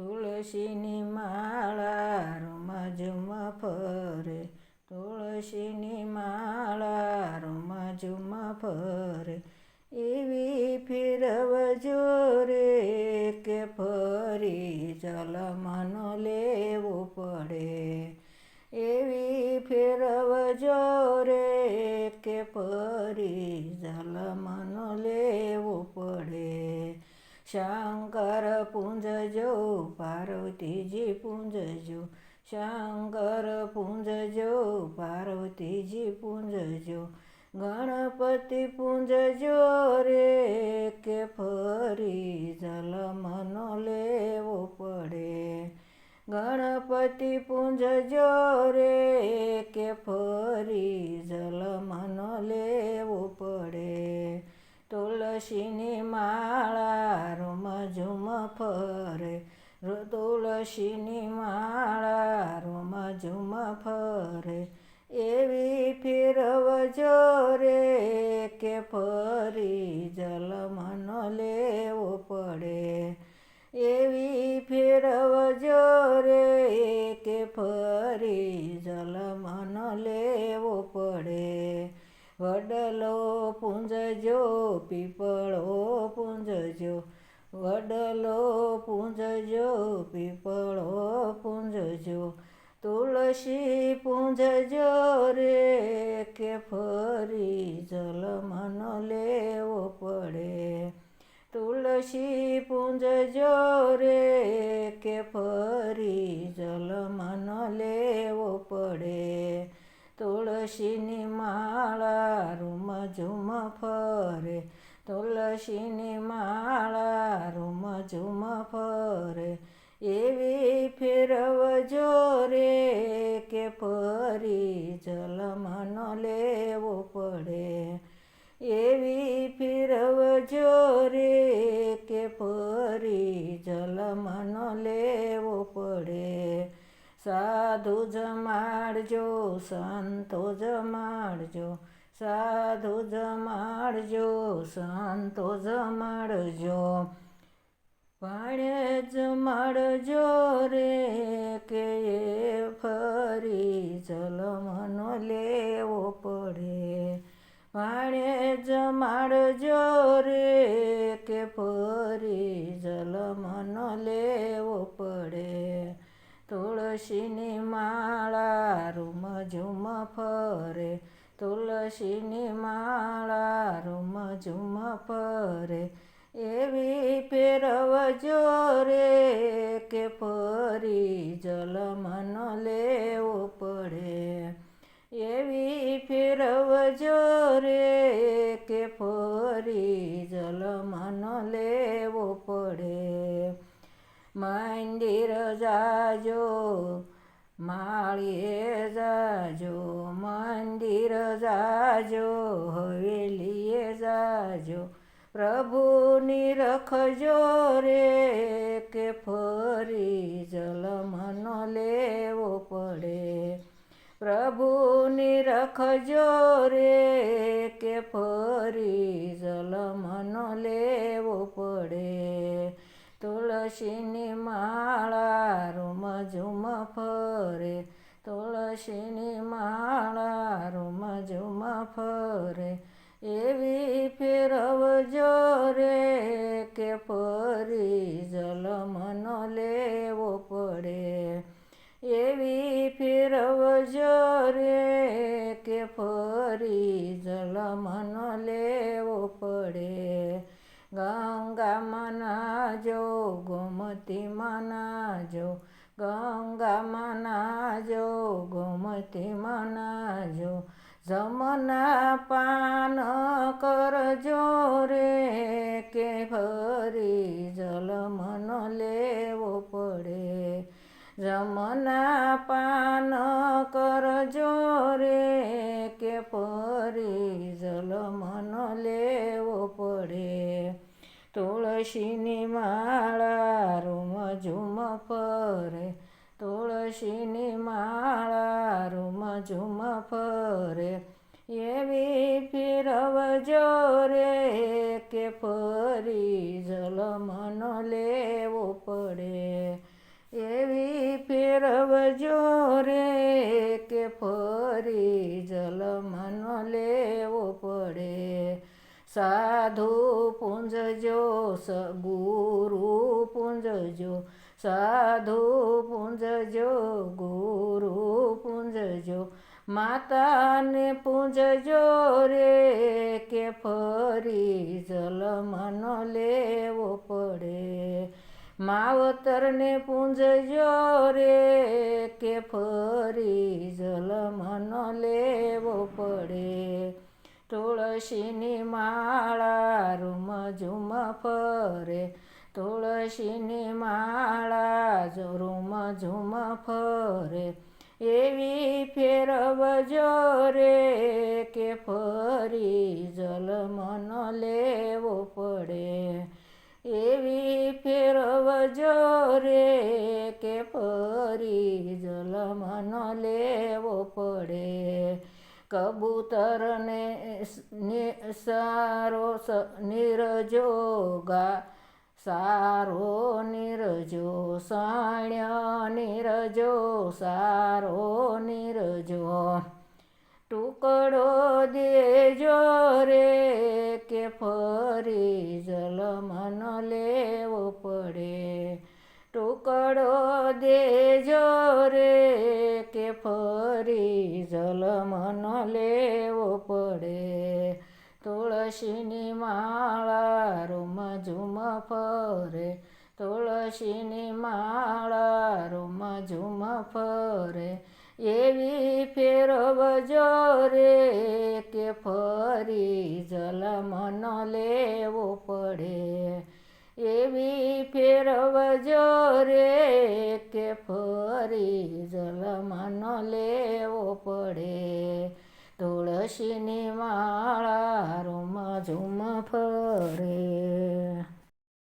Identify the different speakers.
Speaker 1: તુલસીની માળા રૂમા ફરે, તુલસીની માળા રૂમા ફરે, એવી ફેરવજો રે કે ફરી જલમનો લેવો પડે, એવી ફેરવજો રે કે ફરી જલમનો લેવો પડે. શંકર પૂંજજો, પાર્વતીજી પૂંજજો, શંકર પૂંજજો, પાર્વતીજી પૂંજજો, ગણપતિ પૂંજજો રે કે ફરી જલમનો લેવો પડે, ગણપતિ પૂંજજો રે કે ફરી જલમનો લેવો પડે. તુલસીની માળા રૂમ ફરે, તુલસીની માળા રૂમ ફરે, એવી ફેરવજો રે કે ફરી જલમનો લેવો પડે, એવી ફેરવજો રે કે ફરી જલમનો લેવો પડે. વડલો પૂંજજો, પીપળો પૂંજજો, વડલો પૂંજજો, પીપળો પૂંજજો, તુલસી પૂંજજો રે કે ફરી જલમનો લેવો પડે, તુલસી પૂંજજો રે કે ફરી જલમનો લેવો પડે. તુલસીની માળા રૂમ ફરે, તુલસીની માળા રૂમ ફરે, એવી ફેરવજો રે કે ફરી જલમનો લેવો પડે, એવી ફેરવજો રે કે ફરી જલમનો લેવો પડે. સાધુ જમાડજો, સંતો જમાડજો, સાધુ જમાડજો, સંતો જમાડજો, પાણે જમાડજો રે કે ફરી જલમનો લેવો પડે, પાણે જમાડજો રે કે ફરી જલમનો લેવો પડે. તુલસીની માળા રૂમ ફરે, તુલસીની માળા રૂમ ફરે, એવી ફેરવજો રે કે ફરી જલમનો લેવો પડે, એવી ફેરવજો રે કે ફરી જલમનો લેવો પડે. મંદિર જાજો, માળીએ જાજો, મંદિર જાજો, હવેલીએ જાજો, પ્રભુની રખજો રે કે ફરી જલમનો લેવો પડે, પ્રભુની રખજો રે કે ફરી જલમનો લેવો પડે. તુલસીની માળા રૂમ ફરે, તુલસીની માળા રૂમ ફરે, એવી ફેરવજો રે કે ફરી જલમનો લેવો પડે, એવી ફેરવજો રે કે ફરી જલમનો લેવો પડે. ગંગામાં નાજો, ગોમતીમાં નાજો, ગંગામાં નાજો, ગોમતીમાં નાજો, જમના પાન કરજો રે કે ફરી જલમનો લેવો પડે, જમના પાન કરજો રે કે ફરી જલમનો લેવો પડે. તુલસીની માળા રૂમ ફરે, તુલસીની માળા રૂમ ફરે, એવી ફેરવજો રે કે ફરી જલમનો લેવો પડે. ફેરવજો રે કે ફરી જલમનો લેવો પડે. સાધુ પૂંજજો ગુરુ પૂંજજો, સાધુ પૂંજજો ગુરુ પૂંજજો, માતાને પૂંજજો રે કે ફરી જલમનો લેવો પડે. માવતરને પૂંજજો રે કે ફરી જલમનો લેવો પડે. તુળસીની માળા રૂમ ઝૂમ ફરે, તુળસીની માળા રૂમ ઝૂમ ફરે, એવી ફેરવજો રે કે ફરી જલમનો લેવો પડે. એવી ફેરવજો રે કે ફરી જલમનો લેવો પડે. કબૂતરને સારો નીરજો સારો નીરજો, સાણ્ય નીરજો સારો નીરજો, ટુકડો દેજો રે કે ફરી જલમનો લેવો પડે. ટુકડો દેજો રે કે ફરી જલમનો લેવો પડે. તુળસીની માળા રૂમ ઝૂમ ફરે, તુળસીની માળા રૂમ ઝૂમ ફરે, એવી ફેરવજો રે કે ફરી જલમનો લેવો પડે. એવી ફેરવજો રે કે ફરી જલમનો લેવો પડે. તુળસીની માળા રૂમ ઝૂમ ફરે.